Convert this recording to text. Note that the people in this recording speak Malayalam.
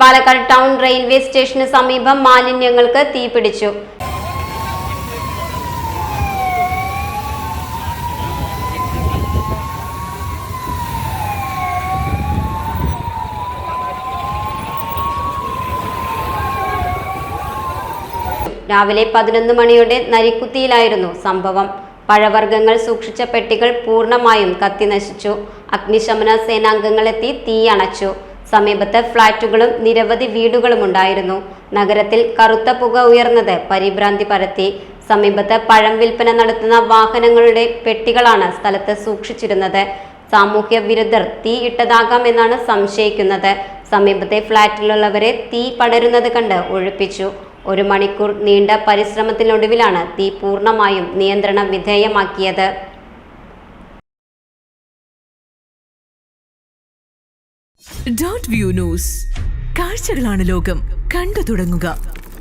പാലക്കാട് ടൗൺ റെയിൽവേ സ്റ്റേഷന് സമീപം മാലിന്യങ്ങൾക്ക് തീപിടിച്ചു. രാവിലെ 11 മണിയോടെ നരിക്കുത്തിയിലായിരുന്നു സംഭവം. പഴവർഗ്ഗങ്ങൾ സൂക്ഷിച്ച പെട്ടികൾ പൂർണ്ണമായും കത്തിനശിച്ചു. അഗ്നിശമന സേനാംഗങ്ങളെത്തി തീ അണച്ചു. സമീപത്ത് ഫ്ളാറ്റുകളും നിരവധി വീടുകളും ഉണ്ടായിരുന്നു. നഗരത്തിൽ കറുത്ത പുക ഉയർന്നത് പരിഭ്രാന്തി പരത്തി. സമീപത്ത് പഴം വിൽപ്പന നടത്തുന്ന വാഹനങ്ങളുടെ പെട്ടികളാണ് സ്ഥലത്ത് സൂക്ഷിച്ചിരുന്നത്. സാമൂഹ്യ വിരുദ്ധർ തീ ഇട്ടതാകാം എന്നാണ് സംശയിക്കുന്നത്. സമീപത്തെ ഫ്ളാറ്റിലുള്ളവരെ തീ പടരുന്നത് കണ്ട് ഒഴിപ്പിച്ചു. 1 മണിക്കൂർ നീണ്ട പരിശ്രമത്തിനൊടുവിലാണ് തീ പൂർണ്ണമായും നിയന്ത്രണ വിധേയമാക്കിയത്. Dot view news. കാഴ്ചകളാണ് ലോകം. കണ്ടു തുടങ്ങുക.